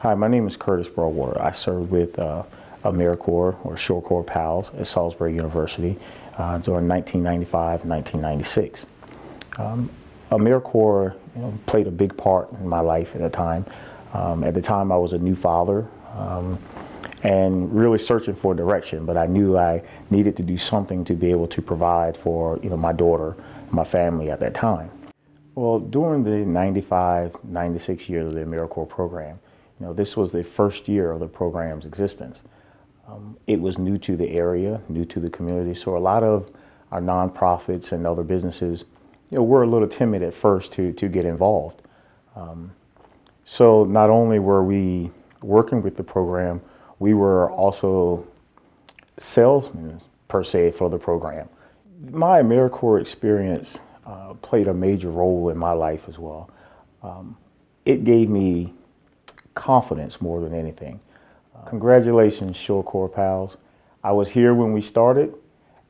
Hi, my name is Curtis Burwater. I served with AmeriCorps, or Shore Corps PALS, at Salisbury University during 1995 and 1996. AmeriCorps played a big part in my life at the time. At the time, I was a new father and really searching for direction, but I knew I needed to do something to be able to provide for my daughter, my family at that time. Well, during the 95, 96 years of the AmeriCorps program, this was the first year of the program's existence. It was new to the area, new to the community, so a lot of our nonprofits and other businesses were a little timid at first to get involved. So not only were we working with the program, we were also salesmen, per se, for the program. My AmeriCorps experience played a major role in my life as well. It gave me confidence more than anything. Congratulations, Shore Corps PALS. I was here when we started,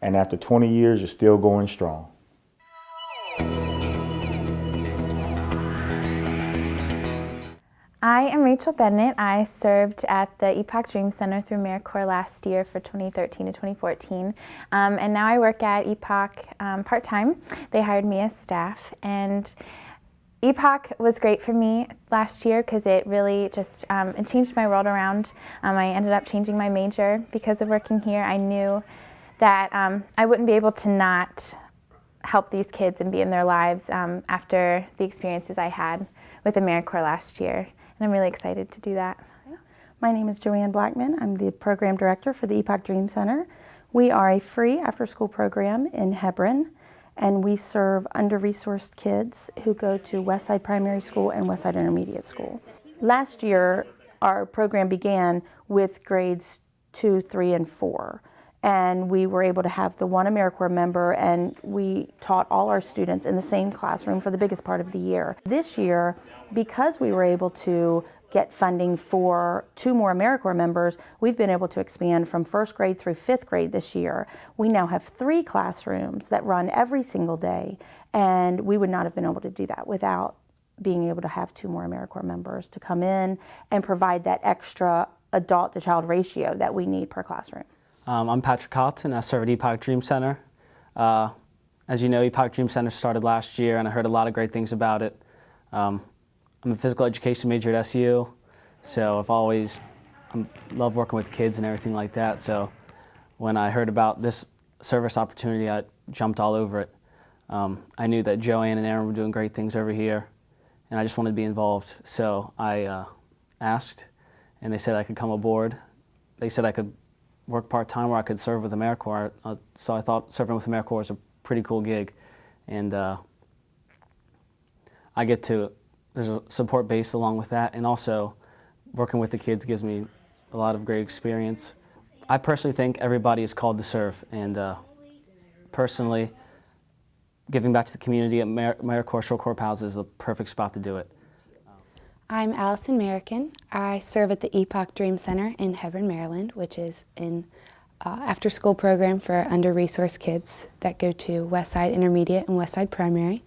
and after 20 years, you're still going strong. I am Rachel Bennett. I served at the EPOC Dream Center through AmeriCorps last year for 2013 to 2014, and now I work at EPOC part-time. They hired me as staff, and EPOC was great for me last year because it really just it changed my world around. I ended up changing my major because of working here. I knew that I wouldn't be able to not help these kids and be in their lives after the experiences I had with AmeriCorps last year. And I'm really excited to do that. My name is Joanne Blackman. I'm the program director for the EPOC Dream Center. We are a free after-school program in Hebron, and we serve under-resourced kids who go to Westside Primary School and Westside Intermediate School. Last year, our program began with grades 2, 3, and 4. And we were able to have the one AmeriCorps member, and we taught all our students in the same classroom for the biggest part of the year. This year, because we were able to get funding for 2 more AmeriCorps members, we've been able to expand from 1st grade through 5th grade this year. We now have 3 classrooms that run every single day, and we would not have been able to do that without being able to have 2 more AmeriCorps members to come in and provide that extra adult-to-child ratio that we need per classroom. I'm Patrick Colton. I serve at EPOC Dream Center. As you know, EPOC Dream Center started last year, and I heard a lot of great things about it. I'm a physical education major at SU, so I love working with kids and everything like that. So when I heard about this service opportunity, I jumped all over it. I knew that Joanne and Aaron were doing great things over here, and I just wanted to be involved. So I asked, and they said I could come aboard. They said I could work part-time where I could serve with AmeriCorps, so I thought serving with AmeriCorps was a pretty cool gig. And there's a support base along with that, and also working with the kids gives me a lot of great experience. I personally think everybody is called to serve, and personally, giving back to the community at AmeriCorps Shore Corps PALS is the perfect spot to do it. I'm Allison American. I serve at the EPOC Dream Center in Hebron, Maryland, which is an after-school program for under-resourced kids that go to Westside Intermediate and Westside Primary.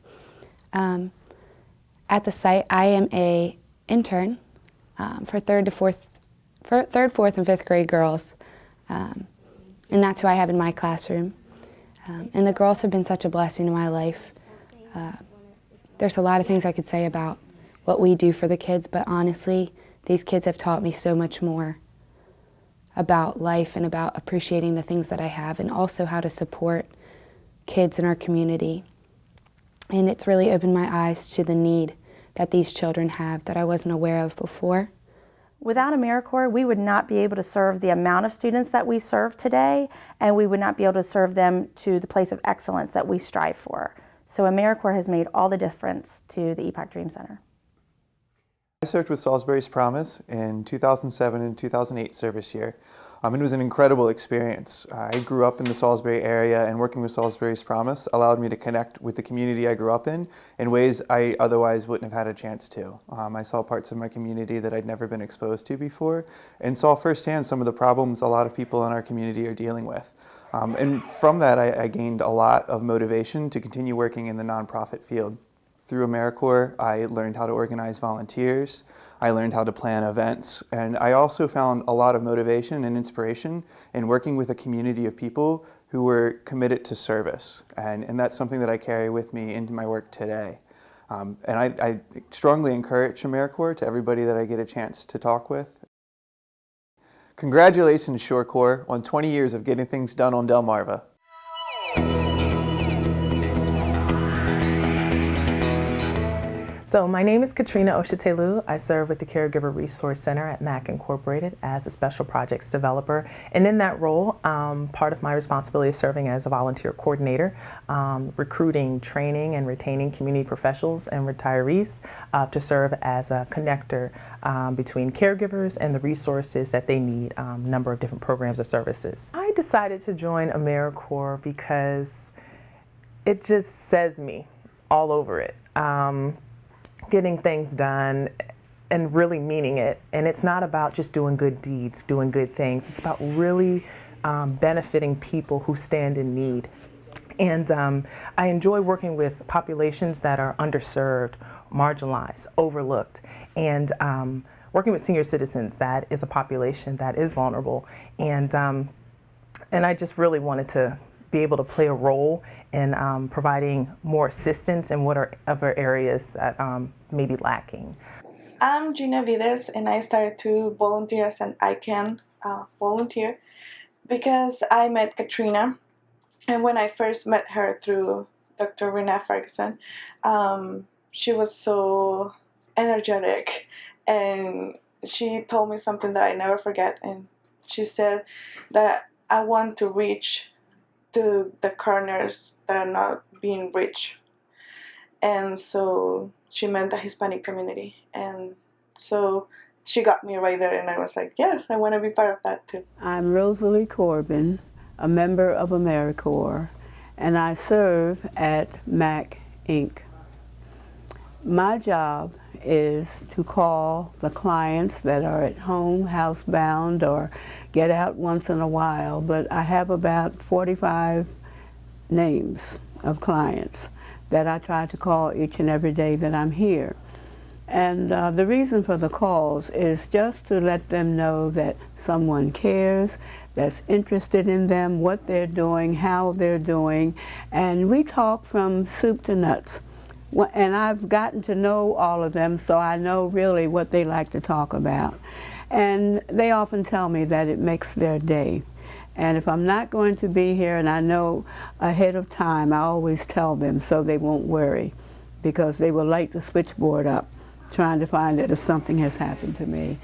At the site, I am an intern for 3rd, 4th, and 5th grade girls, and that's who I have in my classroom. And the girls have been such a blessing in my life. There's a lot of things I could say about what we do for the kids, but honestly, these kids have taught me so much more about life and about appreciating the things that I have, and also how to support kids in our community. And it's really opened my eyes to the need that these children have that I wasn't aware of before. Without AmeriCorps, we would not be able to serve the amount of students that we serve today, and we would not be able to serve them to the place of excellence that we strive for. So AmeriCorps has made all the difference to the EPOC Dream Center. I served with Salisbury's Promise in 2007 and 2008 service year. It was an incredible experience. I grew up in the Salisbury area, and working with Salisbury's Promise allowed me to connect with the community I grew up in ways I otherwise wouldn't have had a chance to. I saw parts of my community that I'd never been exposed to before, and saw firsthand some of the problems a lot of people in our community are dealing with. And from that, I gained a lot of motivation to continue working in the nonprofit field. through AmeriCorps, I learned how to organize volunteers, I learned how to plan events, and I also found a lot of motivation and inspiration in working with a community of people who were committed to service. And that's something that I carry with me into my work today. And I strongly encourage AmeriCorps to everybody that I get a chance to talk with. Congratulations, Shore Corps, on 20 years of getting things done on Delmarva. So my name is Katrina Oshitelu. I serve with the Caregiver Resource Center at MAC Incorporated as a Special Projects Developer. And in that role, part of my responsibility is serving as a volunteer coordinator, recruiting, training, and retaining community professionals and retirees to serve as a connector between caregivers and the resources that they need, a number of different programs or services. I decided to join AmeriCorps because it just says me all over it. Getting things done and really meaning it. And it's not about just doing good deeds, doing good things. It's about really benefiting people who stand in need. And I enjoy working with populations that are underserved, marginalized, overlooked. And working with senior citizens, that is a population that is vulnerable. And I just really wanted to be able to play a role in providing more assistance in what are other areas that may be lacking. I'm Gina Vides, and I started to volunteer as an ICANN volunteer because I met Katrina, and when I first met her through Dr. Rena Ferguson, she was so energetic, and she told me something that I never forget, and she said that I want to reach to the corners that are not being reached. And so she meant the Hispanic community. And so she got me right there, and I was like, yes, I want to be part of that too. I'm Rosalie Corbin, a member of AmeriCorps, and I serve at MAC Inc. My job is to call the clients that are at home, housebound, or get out once in a while, but I have about 45 names of clients that I try to call each and every day that I'm here. And the reason for the calls is just to let them know that someone cares, that's interested in them, what they're doing, how they're doing, and we talk from soup to nuts. And I've gotten to know all of them, so I know really what they like to talk about. And they often tell me that it makes their day. And if I'm not going to be here and I know ahead of time, I always tell them so they won't worry, because they will light the switchboard up trying to find out if something has happened to me.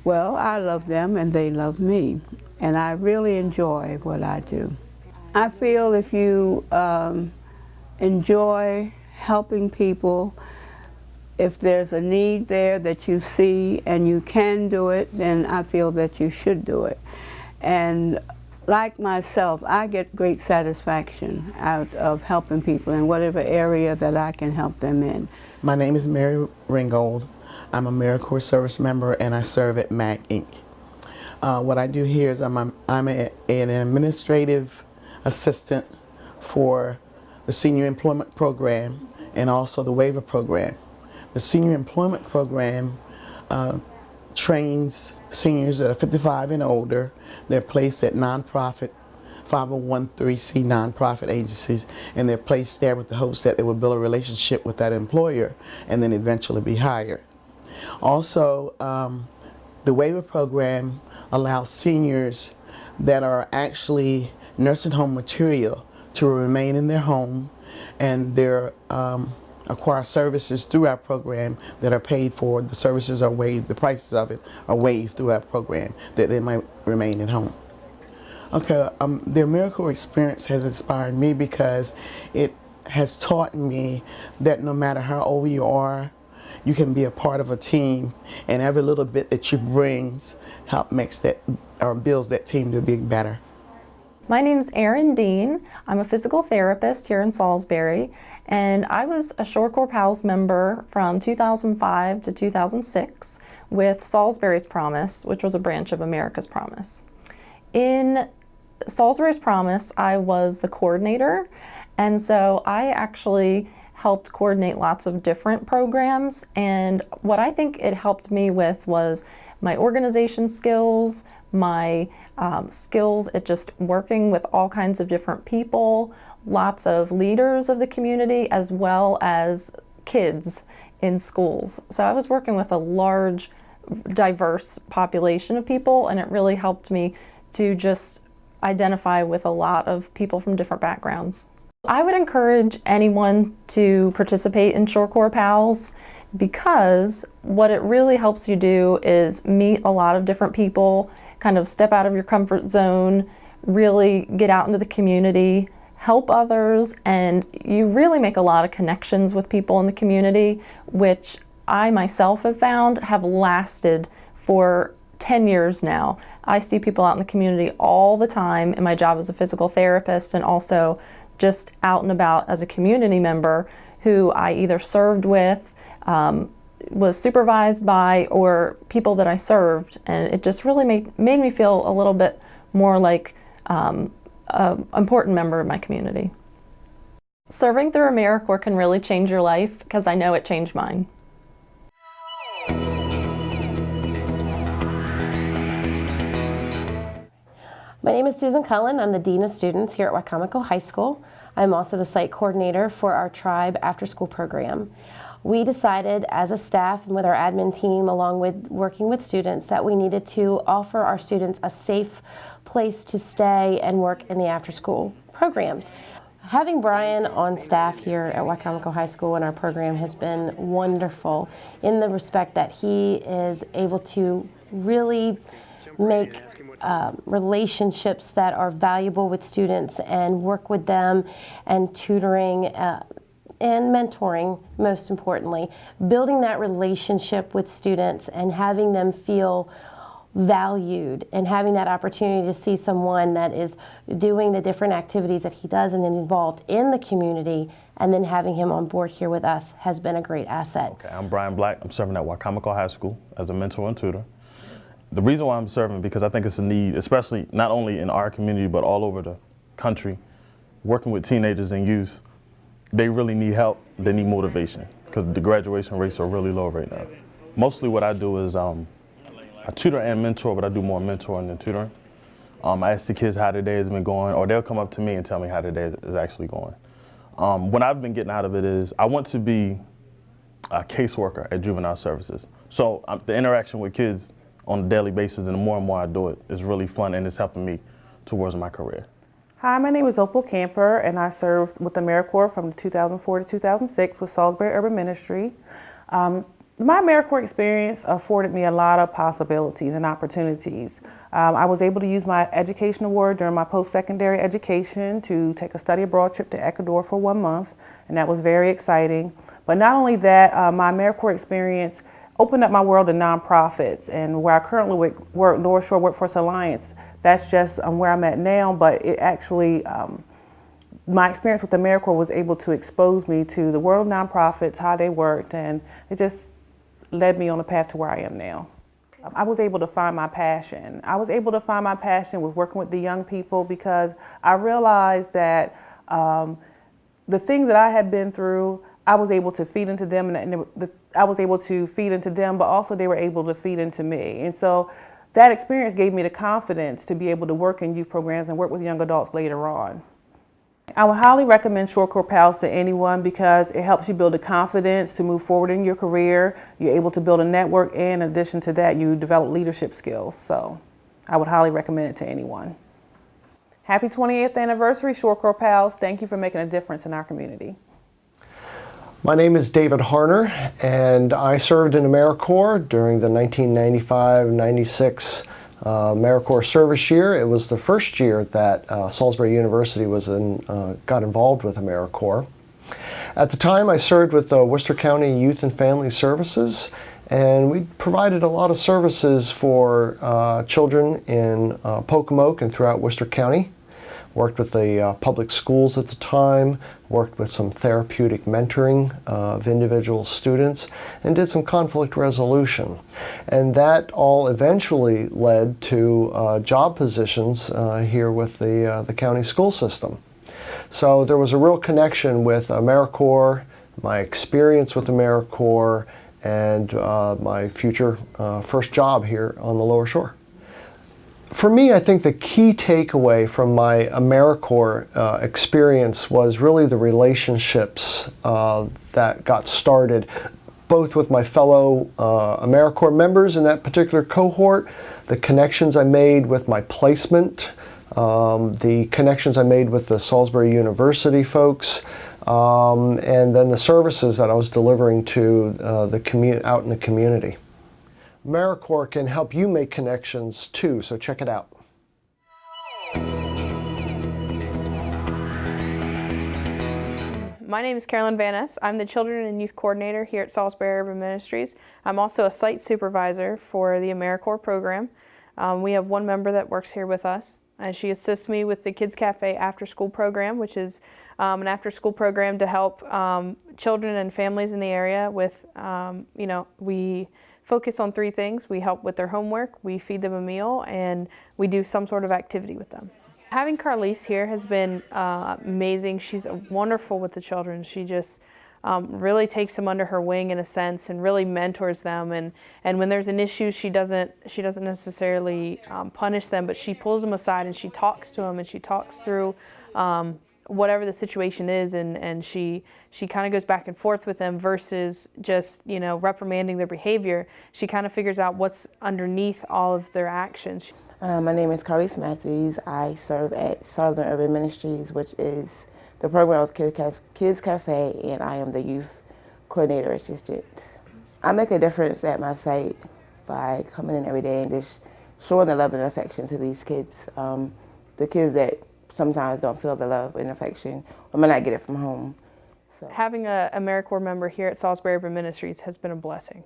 Well, I love them and they love me, and I really enjoy what I do. I feel if you enjoy helping people, if there's a need there that you see and you can do it, then I feel that you should do it. And like myself, I get great satisfaction out of helping people in whatever area that I can help them in. My name is Mary Ringgold. I'm a AmeriCorps service member and I serve at MAC Inc. What I do here is I'm an administrative assistant for the Senior Employment Program and also the Waiver Program. The Senior Employment Program trains seniors that are 55 and older. They're placed at nonprofit 501(c)(3) nonprofit agencies, and they're placed there with the hopes that they will build a relationship with that employer and then eventually be hired. Also, the Waiver Program allows seniors that are actually nursing home material to remain in their home, and they're acquire services through our program that are paid for. The services are waived, the prices of it are waived through our program, that they might remain at home. Okay, the AmeriCorps experience has inspired me because it has taught me that no matter how old you are, you can be a part of a team, and every little bit that you bring makes that or builds that team to be better. My name's Erin Dean. I'm a physical therapist here in Salisbury, and I was a Shore Corps PALS member from 2005 to 2006 with Salisbury's Promise, which was a branch of America's Promise. In Salisbury's Promise, I was the coordinator, and so I actually helped coordinate lots of different programs, and what I think it helped me with was my organization skills, my skills at just working with all kinds of different people, lots of leaders of the community, as well as kids in schools. So I was working with a large, diverse population of people, and it really helped me to just identify with a lot of people from different backgrounds. I would encourage anyone to participate in Shore Corps PALS, because what it really helps you do is meet a lot of different people, kind of step out of your comfort zone, really get out into the community, help others, and you really make a lot of connections with people in the community, which I myself have found have lasted for 10 years now. I see people out in the community all the time in my job as a physical therapist, and also just out and about as a community member who I either served with, was supervised by, or people that I served, and it just really made me feel a little bit more like an important member of my community. Serving through AmeriCorps can really change your life, because I know it changed mine. My name is Susan Cullen. I'm the Dean of Students here at Wicomico High School. I'm also the site coordinator for our Tribe after-school program. We decided as a staff and with our admin team, along with working with students, that we needed to offer our students a safe place to stay and work in the after-school programs. Having Brian on staff here at Wicomico High School in our program has been wonderful, in the respect that he is able to really make relationships that are valuable with students and work with them, and tutoring and mentoring, most importantly. Building that relationship with students and having them feel valued, and having that opportunity to see someone that is doing the different activities that he does and then involved in the community, and then having him on board here with us has been a great asset. Okay, I'm Brian Black. I'm serving at Wicomico High School as a mentor and tutor. The reason why I'm serving, because I think it's a need, especially not only in our community, but all over the country, working with teenagers and youth. They really need help, they need motivation, because the graduation rates are really low right now. Mostly what I do is I tutor and mentor, but I do more mentoring than tutoring. I ask the kids how their day has been going, or they'll come up to me and tell me how their day is actually going. What I've been getting out of it is I want to be a caseworker at juvenile services. So the interaction with kids on a daily basis, and the more and more I do it, is really fun, and it's helping me towards my career. Hi, my name is Opal Camper, and I served with AmeriCorps from 2004 to 2006 with Salisbury Urban Ministry. My AmeriCorps experience afforded me a lot of possibilities and opportunities. I was able to use my education award during my post-secondary education to take a study abroad trip to Ecuador for 1 month, and that was very exciting. But not only that, my AmeriCorps experience opened up my world in nonprofits, and where I currently work, North Shore Workforce Alliance. That's just where I'm at now, but it actually, my experience with AmeriCorps was able to expose me to the world of nonprofits, how they worked, and it just led me on the path to where I am now. I was able to find my passion. I was able to find my passion with working with the young people, because I realized that the things that I had been through, I was able to feed into them, and I was able to feed into them, but also they were able to feed into me. And so that experience gave me the confidence to be able to work in youth programs and work with young adults later on. I would highly recommend Shore Corps PALS to anyone, because it helps you build the confidence to move forward in your career. You're able to build a network, and in addition to that, you develop leadership skills. So I would highly recommend it to anyone. Happy 28th anniversary, Shore Corps PALS. Thank you for making a difference in our community. My name is David Harner, and I served in AmeriCorps during the 1995-96 AmeriCorps service year. It was the first year that Salisbury University got involved with AmeriCorps. At the time, I served with the Worcester County Youth and Family Services, and we provided a lot of services for children in Pocomoke and throughout Worcester County. Worked with the public schools at the time, worked with some therapeutic mentoring of individual students, and did some conflict resolution. And that all eventually led to job positions here with the county school system. So there was a real connection with AmeriCorps, my experience with AmeriCorps, and my future first job here on the Lower Shore. For me, I think the key takeaway from my AmeriCorps experience was really the relationships that got started, both with my fellow AmeriCorps members in that particular cohort, the connections I made with my placement, the connections I made with the Salisbury University folks, and then the services that I was delivering to out in the community. AmeriCorps can help you make connections too, so check it out. My name is Carolyn Van Ness. I'm the Children and Youth Coordinator here at Salisbury Urban Ministries. I'm also a site supervisor for the AmeriCorps program. We have one member that works here with us, and she assists me with the Kids Cafe after school program, which is an after school program to help children and families in the area with, we focus on 3 things. We help with their homework, we feed them a meal, and we do some sort of activity with them. Having Carlise here has been amazing. She's wonderful with the children. She just really takes them under her wing in a sense and really mentors them. And when there's an issue, she doesn't necessarily punish them, but she pulls them aside and she talks to them and she talks through whatever the situation is, and she kind of goes back and forth with them versus just reprimanding their behavior. She kind of figures out what's underneath all of their actions. My name is Carlise Matthews. I serve at Salisbury Urban Ministries, which is the program of Kids Cafe, and I am the youth coordinator assistant. I make a difference at my site by coming in every day and just showing the love and affection to these kids, the kids that sometimes don't feel the love and affection or may not get it from home. So. Having an AmeriCorps member here at Salisbury Urban Ministries has been a blessing.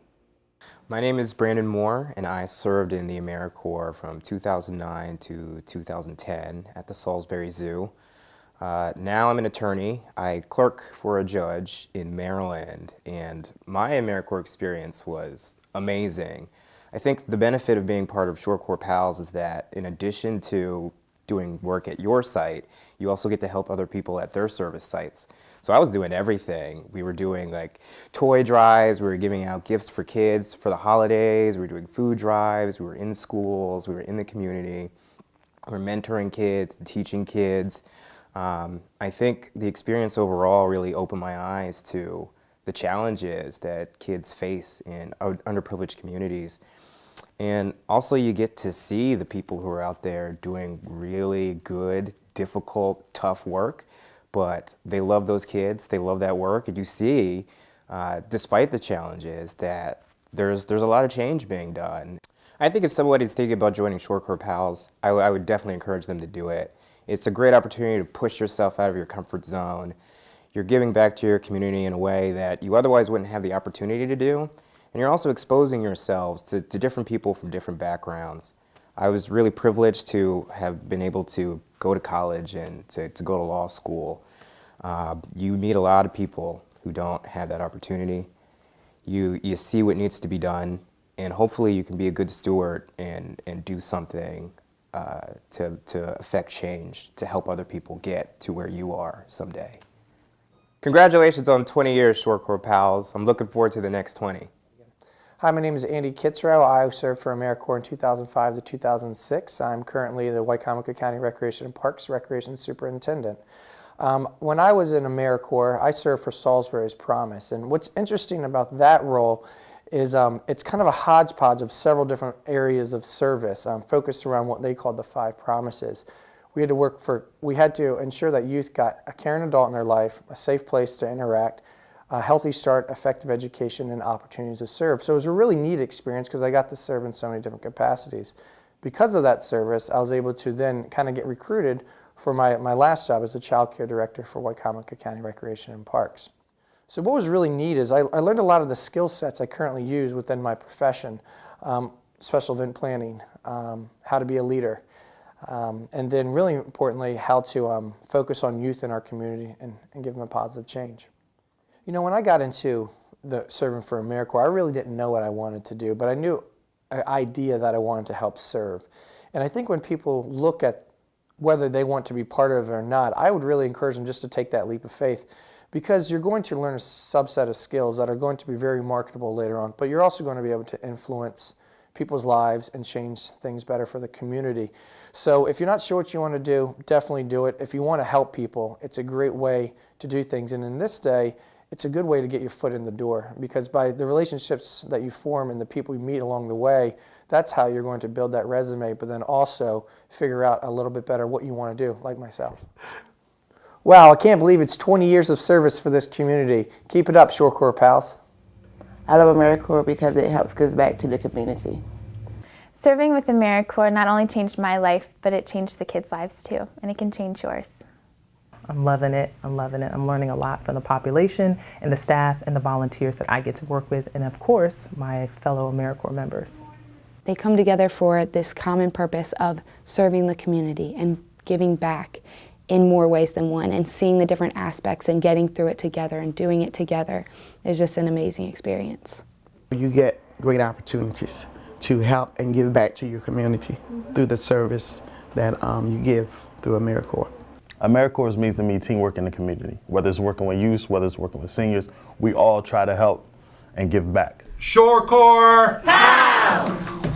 My name is Brandon Moore, and I served in the AmeriCorps from 2009 to 2010 at the Salisbury Zoo. Now I'm an attorney. I clerk for a judge in Maryland, and my AmeriCorps experience was amazing. I think the benefit of being part of Shore Corps Pals is that in addition to doing work at your site, you also get to help other people at their service sites. So I was doing everything. We were doing like toy drives, we were giving out gifts for kids for the holidays, we were doing food drives, we were in schools, we were in the community, we were mentoring kids, teaching kids. I think the experience overall really opened my eyes to the challenges that kids face in underprivileged communities. And also you get to see the people who are out there doing really good, difficult, tough work, but they love those kids, they love that work, and you see, despite the challenges, that there's a lot of change being done. I think if somebody's thinking about joining Shore Corps Pals, I would definitely encourage them to do it. It's a great opportunity to push yourself out of your comfort zone. You're giving back to your community in a way that you otherwise wouldn't have the opportunity to do. And you're also exposing yourselves to different people from different backgrounds. I was really privileged to have been able to go to college and to go to law school. You meet a lot of people who don't have that opportunity. You see what needs to be done, and hopefully you can be a good steward and do something to affect change, to help other people get to where you are someday. Congratulations on 20 years, Shore Corps Pals. I'm looking forward to the next 20. Hi, my name is Andy Kitzrow. I served for AmeriCorps in 2005 to 2006. I'm currently the Wicomico County Recreation and Parks Recreation Superintendent. When I was in AmeriCorps, I served for Salisbury's Promise. And what's interesting about that role is it's kind of a hodgepodge of several different areas of service focused around what they called the 5 promises. We had to ensure that youth got a caring adult in their life, a safe place to interact, a healthy start, effective education, and opportunities to serve. So it was a really neat experience because I got to serve in so many different capacities. Because of that service, I was able to then kind of get recruited for my last job as the child care director for Wicomico County Recreation and Parks. So what was really neat is I learned a lot of the skill sets I currently use within my profession, special event planning, how to be a leader, and then really importantly, how to focus on youth in our community and give them a positive change. You know, when I got into serving for AmeriCorps, I really didn't know what I wanted to do, but I knew an idea that I wanted to help serve. And I think when people look at whether they want to be part of it or not, I would really encourage them just to take that leap of faith, because you're going to learn a subset of skills that are going to be very marketable later on, but you're also going to be able to influence people's lives and change things better for the community. So if you're not sure what you want to do, definitely do it. If you want to help people, it's a great way to do things. And in this day, it's a good way to get your foot in the door, because by the relationships that you form and the people you meet along the way, that's how you're going to build that resume, but then also figure out a little bit better what you want to do, like myself. Wow, I can't believe it's 20 years of service for this community. Keep it up, Shore Corps pals. I love AmeriCorps because it helps give back to the community. Serving with AmeriCorps not only changed my life, but it changed the kids' lives too, and it can change yours. I'm loving it. I'm loving it. I'm learning a lot from the population and the staff and the volunteers that I get to work with, and of course, my fellow AmeriCorps members. They come together for this common purpose of serving the community and giving back in more ways than one, and seeing the different aspects and getting through it together and doing it together is just an amazing experience. You get great opportunities to help and give back to your community through the service that you give through AmeriCorps. AmeriCorps means to me teamwork in the community. Whether it's working with youth, whether it's working with seniors, we all try to help and give back. Shore Corps Pals!